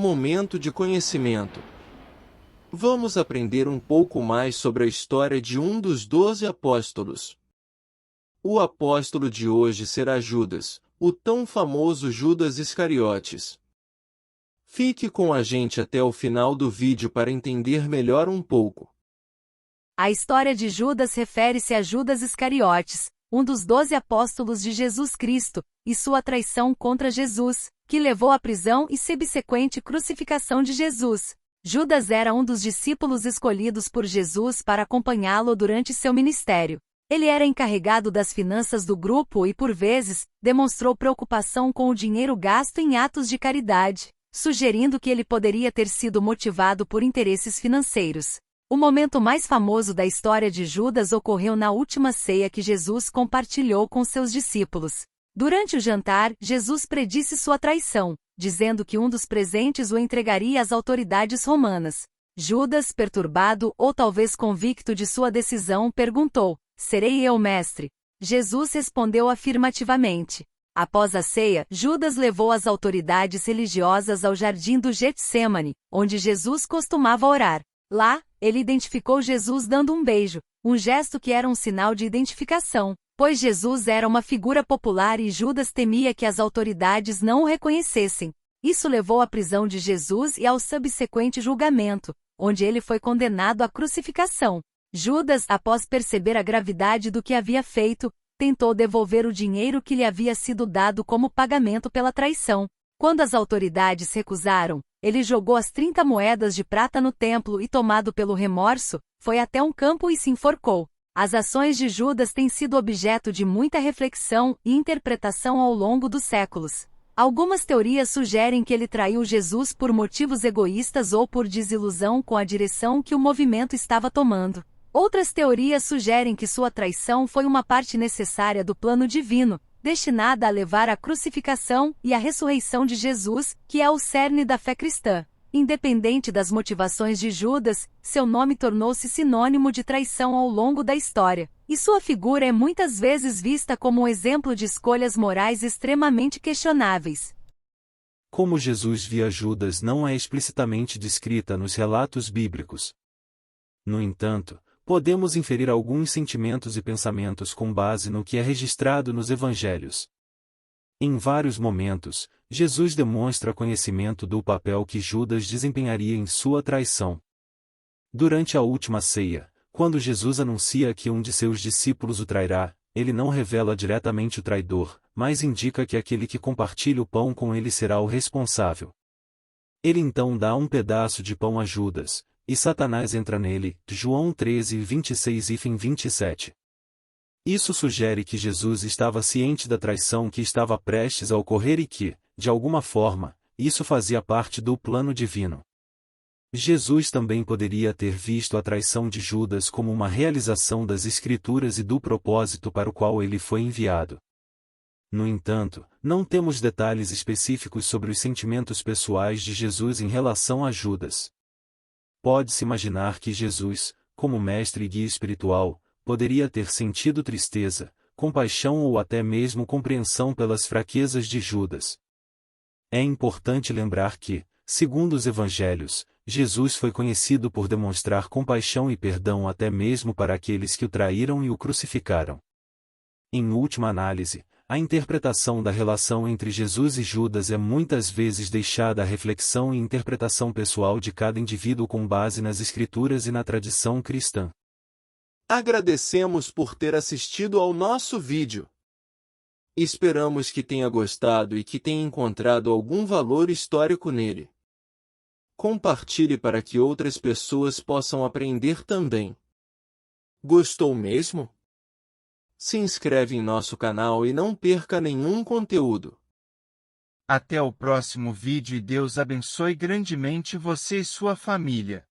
Momento de conhecimento. Vamos aprender um pouco mais sobre a história de um dos 12 apóstolos. O apóstolo de hoje será Judas, o tão famoso Judas Iscariotes. Fique com a gente até o final do vídeo para entender melhor um pouco. A história de Judas refere-se a Judas Iscariotes, um dos 12 apóstolos de Jesus Cristo, e sua traição contra Jesus, que levou à prisão e subsequente crucificação de Jesus. Judas era um dos discípulos escolhidos por Jesus para acompanhá-lo durante seu ministério. Ele era encarregado das finanças do grupo e, por vezes, demonstrou preocupação com o dinheiro gasto em atos de caridade, sugerindo que ele poderia ter sido motivado por interesses financeiros. O momento mais famoso da história de Judas ocorreu na última ceia que Jesus compartilhou com seus discípulos. Durante o jantar, Jesus predisse sua traição, dizendo que um dos presentes o entregaria às autoridades romanas. Judas, perturbado ou talvez convicto de sua decisão, perguntou: "Serei eu, mestre?" Jesus respondeu afirmativamente. Após a ceia, Judas levou as autoridades religiosas ao jardim do Getsêmani, onde Jesus costumava orar. Lá, ele identificou Jesus dando um beijo, um gesto que era um sinal de identificação, pois Jesus era uma figura popular e Judas temia que as autoridades não o reconhecessem. Isso levou à prisão de Jesus e ao subsequente julgamento, onde ele foi condenado à crucificação. Judas, após perceber a gravidade do que havia feito, tentou devolver o dinheiro que lhe havia sido dado como pagamento pela traição. Quando as autoridades recusaram, ele jogou as 30 moedas de prata no templo e, tomado pelo remorso, foi até um campo e se enforcou. As ações de Judas têm sido objeto de muita reflexão e interpretação ao longo dos séculos. Algumas teorias sugerem que ele traiu Jesus por motivos egoístas ou por desilusão com a direção que o movimento estava tomando. Outras teorias sugerem que sua traição foi uma parte necessária do plano divino, destinada a levar à crucificação e à ressurreição de Jesus, que é o cerne da fé cristã. Independente das motivações de Judas, seu nome tornou-se sinônimo de traição ao longo da história, e sua figura é muitas vezes vista como um exemplo de escolhas morais extremamente questionáveis. Como Jesus via Judas não é explicitamente descrita nos relatos bíblicos. No entanto, podemos inferir alguns sentimentos e pensamentos com base no que é registrado nos evangelhos. Em vários momentos, Jesus demonstra conhecimento do papel que Judas desempenharia em sua traição. Durante a última ceia, quando Jesus anuncia que um de seus discípulos o trairá, ele não revela diretamente o traidor, mas indica que aquele que compartilha o pão com ele será o responsável. Ele então dá um pedaço de pão a Judas, e Satanás entra nele. João 13, 26 e 27. Isso sugere que Jesus estava ciente da traição que estava prestes a ocorrer e que, de alguma forma, isso fazia parte do plano divino. Jesus também poderia ter visto a traição de Judas como uma realização das Escrituras e do propósito para o qual ele foi enviado. No entanto, não temos detalhes específicos sobre os sentimentos pessoais de Jesus em relação a Judas. Pode-se imaginar que Jesus, como mestre e guia espiritual, poderia ter sentido tristeza, compaixão ou até mesmo compreensão pelas fraquezas de Judas. É importante lembrar que, segundo os evangelhos, Jesus foi conhecido por demonstrar compaixão e perdão até mesmo para aqueles que o traíram e o crucificaram. Em última análise, a interpretação da relação entre Jesus e Judas é muitas vezes deixada à reflexão e interpretação pessoal de cada indivíduo com base nas Escrituras e na tradição cristã. Agradecemos por ter assistido ao nosso vídeo. Esperamos que tenha gostado e que tenha encontrado algum valor histórico nele. Compartilhe para que outras pessoas possam aprender também. Gostou mesmo? Se inscreve em nosso canal e não perca nenhum conteúdo. Até o próximo vídeo e Deus abençoe grandemente você e sua família.